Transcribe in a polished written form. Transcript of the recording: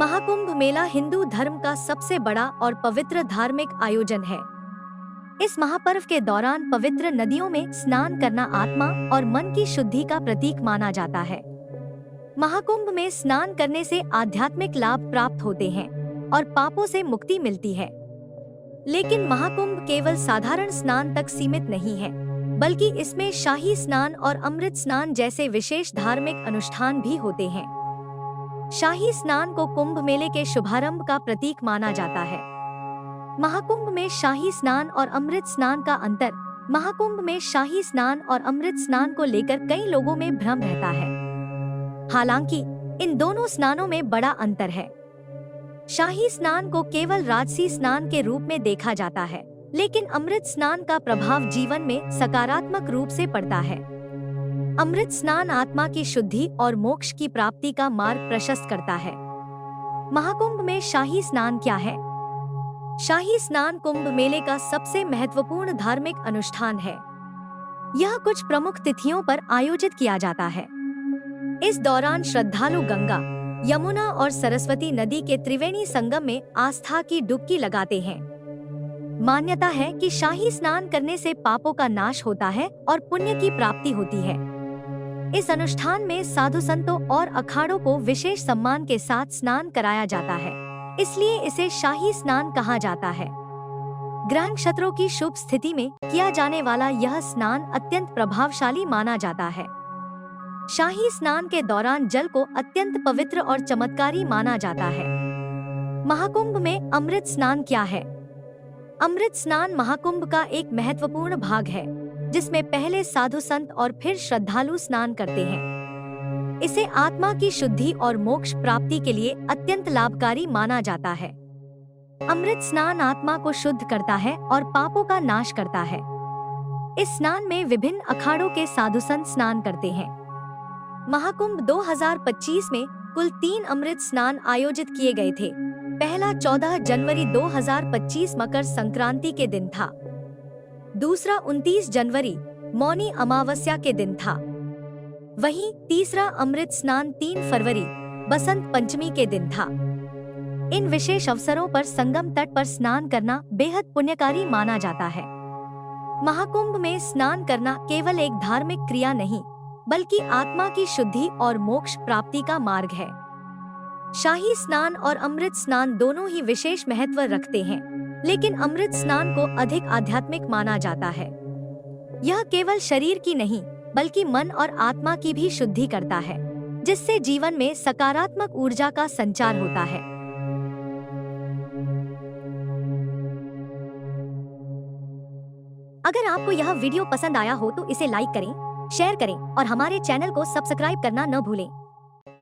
महाकुंभ मेला हिंदू धर्म का सबसे बड़ा और पवित्र धार्मिक आयोजन है। इस महापर्व के दौरान पवित्र नदियों में स्नान करना आत्मा और मन की शुद्धि का प्रतीक माना जाता है। महाकुंभ में स्नान करने से आध्यात्मिक लाभ प्राप्त होते हैं और पापों से मुक्ति मिलती है। लेकिन महाकुंभ केवल साधारण स्नान तक सीमित नहीं है, बल्कि इसमें शाही स्नान और अमृत स्नान जैसे विशेष धार्मिक अनुष्ठान भी होते हैं। शाही स्नान को कुंभ मेले के शुभारंभ का प्रतीक माना जाता है। महाकुंभ में शाही स्नान और अमृत स्नान का अंतर। महाकुंभ में शाही स्नान और अमृत स्नान को लेकर कई लोगों में भ्रम रहता है। हालांकि इन दोनों स्नानों में बड़ा अंतर है। शाही स्नान को केवल राजसी स्नान के रूप में देखा जाता है, लेकिन अमृत स्नान का प्रभाव जीवन में सकारात्मक रूप से पड़ता है। अमृत स्नान आत्मा की शुद्धि और मोक्ष की प्राप्ति का मार्ग प्रशस्त करता है। महाकुंभ में शाही स्नान क्या है? शाही स्नान कुंभ मेले का सबसे महत्वपूर्ण धार्मिक अनुष्ठान है। यह कुछ प्रमुख तिथियों पर आयोजित किया जाता है। इस दौरान श्रद्धालु गंगा, यमुना और सरस्वती नदी के त्रिवेणी संगम में आस्था की डुबकी लगाते हैं। मान्यता है कि शाही स्नान करने से पापों का नाश होता है और पुण्य की प्राप्ति होती है। इस अनुष्ठान में साधु संतों और अखाड़ों को विशेष सम्मान के साथ स्नान कराया जाता है, इसलिए इसे शाही स्नान कहा जाता है। ग्रह नक्षत्रों की शुभ स्थिति में किया जाने वाला यह स्नान अत्यंत प्रभावशाली माना जाता है। शाही स्नान के दौरान जल को अत्यंत पवित्र और चमत्कारी माना जाता है। महाकुंभ में अमृत स्नान क्या है? अमृत स्नान महाकुंभ का एक महत्वपूर्ण भाग है, जिसमें पहले साधु संत और फिर श्रद्धालु स्नान करते हैं। इसे आत्मा की शुद्धि और मोक्ष प्राप्ति के लिए अत्यंत लाभकारी माना जाता है। अमृत स्नान आत्मा को शुद्ध करता है और पापों का नाश करता है। इस स्नान में विभिन्न अखाड़ों के साधु संत स्नान करते हैं। महाकुंभ 2025 में कुल 3 अमृत स्नान आयोजित किए गए थे। पहला 14 जनवरी 2025 मकर संक्रांति के दिन था। दूसरा 29 जनवरी मौनी अमावस्या के दिन था। वहीं तीसरा अमृत स्नान 3 फरवरी बसंत पंचमी के दिन था। इन विशेष अवसरों पर संगम तट पर स्नान करना बेहद पुण्यकारी माना जाता है। महाकुंभ में स्नान करना केवल एक धार्मिक क्रिया नहीं, बल्कि आत्मा की शुद्धि और मोक्ष प्राप्ति का मार्ग है। शाही स्नान और अमृत स्नान दोनों ही विशेष महत्व रखते हैं, लेकिन अमृत स्नान को अधिक आध्यात्मिक माना जाता है। यह केवल शरीर की नहीं, बल्कि मन और आत्मा की भी शुद्धि करता है, जिससे जीवन में सकारात्मक ऊर्जा का संचार होता है। अगर आपको यह वीडियो पसंद आया हो तो इसे लाइक करें, शेयर करें और हमारे चैनल को सब्सक्राइब करना न भूलें।